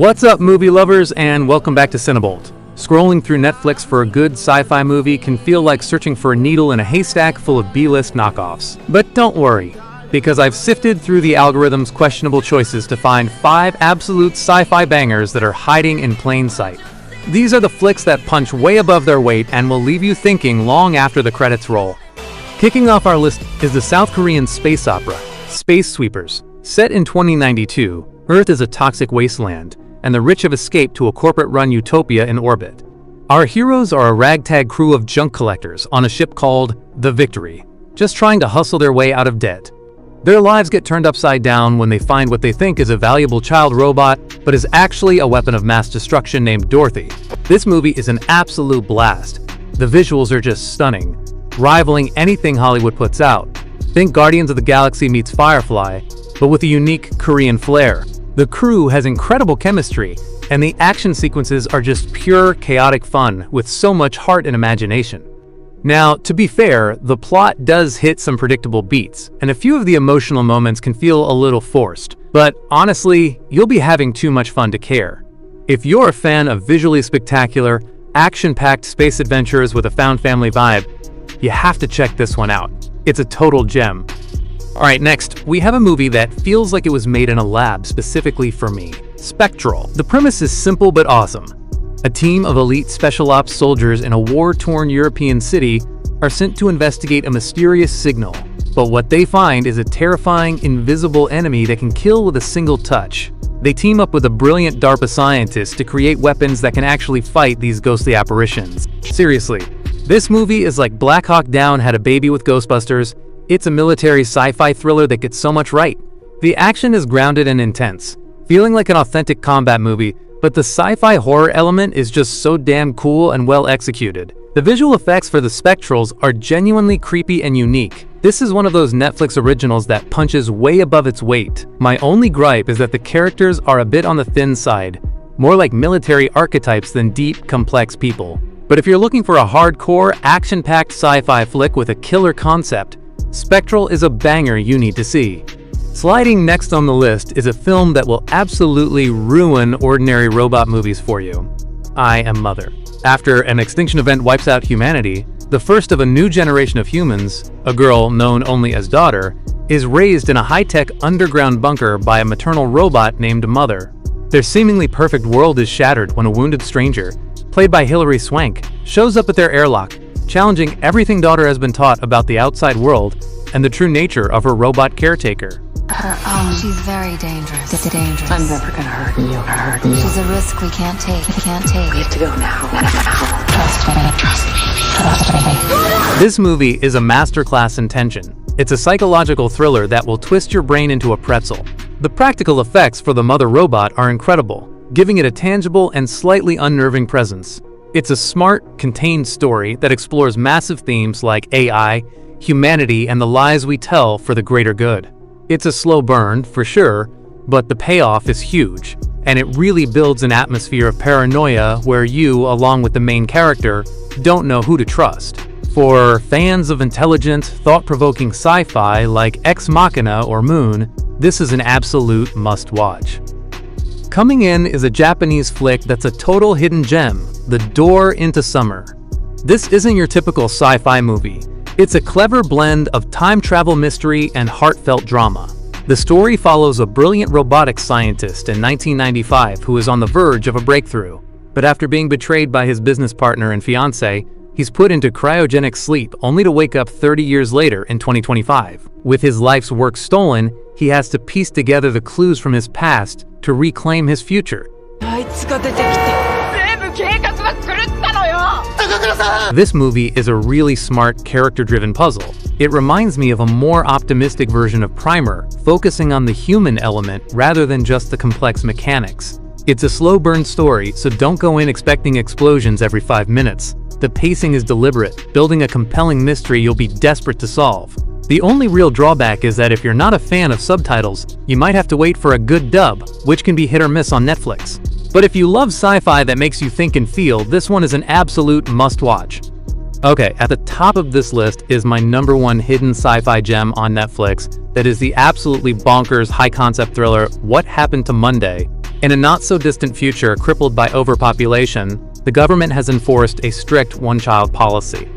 What's up, movie lovers, and welcome back to CineBolt. Scrolling through Netflix for a good sci-fi movie can feel like searching for a needle in a haystack full of B-list knockoffs. But don't worry, because I've sifted through the algorithm's questionable choices to find 5 absolute sci-fi bangers that are hiding in plain sight. These are the flicks that punch way above their weight and will leave you thinking long after the credits roll. Kicking off our list is the South Korean space opera, Space Sweepers. Set in 2092, Earth is a toxic wasteland, and the rich have escaped to a corporate-run utopia in orbit. Our heroes are a ragtag crew of junk collectors on a ship called the Victory, just trying to hustle their way out of debt. Their lives get turned upside down when they find what they think is a valuable child robot, but is actually a weapon of mass destruction named Dorothy. This movie is an absolute blast. The visuals are just stunning, rivaling anything Hollywood puts out. Think Guardians of the Galaxy meets Firefly, but with a unique Korean flair. The crew has incredible chemistry, and the action sequences are just pure, chaotic fun with so much heart and imagination. Now, to be fair, the plot does hit some predictable beats, and a few of the emotional moments can feel a little forced. But honestly, you'll be having too much fun to care. If you're a fan of visually spectacular, action-packed space adventures with a found family vibe, you have to check this one out. It's a total gem. Alright, next, we have a movie that feels like it was made in a lab specifically for me. Spectral. The premise is simple but awesome. A team of elite special ops soldiers in a war-torn European city are sent to investigate a mysterious signal. But what they find is a terrifying, invisible enemy that can kill with a single touch. They team up with a brilliant DARPA scientist to create weapons that can actually fight these ghostly apparitions. Seriously, this movie is like Black Hawk Down had a baby with Ghostbusters. It's a military sci-fi thriller that gets so much right. The action is grounded and intense, feeling like an authentic combat movie, but the sci-fi horror element is just so damn cool and well executed. The visual effects for the Spectrals are genuinely creepy and unique. This is one of those Netflix originals that punches way above its weight. My only gripe is that the characters are a bit on the thin side, more like military archetypes than deep, complex people. But if you're looking for a hardcore, action-packed sci-fi flick with a killer concept, Spectral is a banger you need to see. Sliding next on the list is a film that will absolutely ruin ordinary robot movies for you. I Am Mother. After an extinction event wipes out humanity, the first of a new generation of humans, a girl known only as Daughter, is raised in a high-tech underground bunker by a maternal robot named Mother. Their seemingly perfect world is shattered when a wounded stranger, played by Hilary Swank, shows up at their airlock, challenging everything Daughter has been taught about the outside world and the true nature of her robot caretaker. She's very dangerous. I'm never gonna hurt you. She's a risk we can't take. We have to go now. Trust me. This movie is a masterclass in tension. It's a psychological thriller that will twist your brain into a pretzel. The practical effects for the Mother robot are incredible, giving it a tangible and slightly unnerving presence. It's a smart, contained story that explores massive themes like AI, humanity, and the lies we tell for the greater good. It's a slow burn, for sure, but the payoff is huge, and it really builds an atmosphere of paranoia where you, along with the main character, don't know who to trust. For fans of intelligent, thought-provoking sci-fi like Ex Machina or Moon, this is an absolute must-watch. Coming in is a Japanese flick that's a total hidden gem, The Door into Summer. This isn't your typical sci-fi movie. It's a clever blend of time travel mystery and heartfelt drama. The story follows a brilliant robotics scientist in 1995 who is on the verge of a breakthrough. But after being betrayed by his business partner and fiancé, he's put into cryogenic sleep only to wake up 30 years later in 2025. With his life's work stolen, he has to piece together the clues from his past to reclaim his future. This movie is a really smart, character-driven puzzle. It reminds me of a more optimistic version of Primer, focusing on the human element rather than just the complex mechanics. It's a slow-burn story, so don't go in expecting explosions every 5 minutes. The pacing is deliberate, building a compelling mystery you'll be desperate to solve. The only real drawback is that if you're not a fan of subtitles, you might have to wait for a good dub, which can be hit or miss on Netflix. But if you love sci-fi that makes you think and feel, this one is an absolute must-watch. Okay, at the top of this list is my #1 hidden sci-fi gem on Netflix that is the absolutely bonkers high-concept thriller What Happened to Monday. In a not-so-distant future crippled by overpopulation, the government has enforced a strict one-child policy.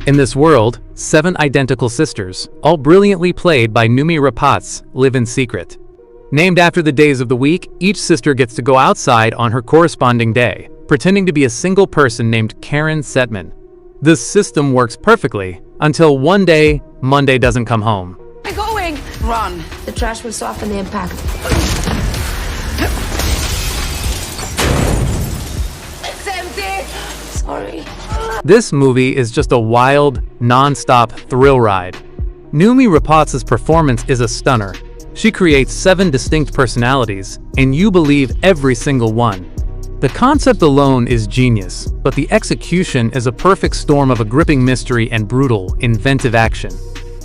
In this world, 7 identical sisters, all brilliantly played by Noomi Rapace, live in secret. Named after the days of the week, each sister gets to go outside on her corresponding day, pretending to be a single person named Karen Setman. This system works perfectly, until one day, Monday doesn't come home. We're going! Run. The trash will soften the impact. It's empty! Sorry. This movie is just a wild, non-stop thrill ride. Noomi Rapace's performance is a stunner. She creates 7 distinct personalities, and you believe every single one. The concept alone is genius, but the execution is a perfect storm of a gripping mystery and brutal, inventive action.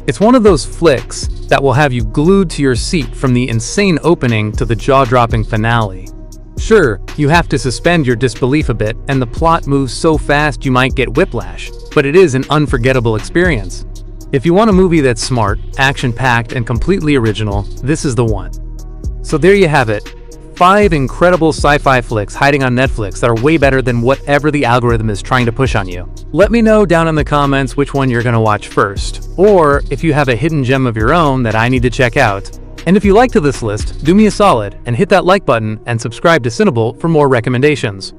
It's one of those flicks that will have you glued to your seat from the insane opening to the jaw-dropping finale. Sure, you have to suspend your disbelief a bit, and the plot moves so fast you might get whiplash, but it is an unforgettable experience. If you want a movie that's smart, action-packed, and completely original, this is the one. So there you have it. 5 incredible sci-fi flicks hiding on Netflix that are way better than whatever the algorithm is trying to push on you. Let me know down in the comments which one you're gonna watch first, or if you have a hidden gem of your own that I need to check out. And if you liked this list, do me a solid and hit that like button and subscribe to CineBolt for more recommendations.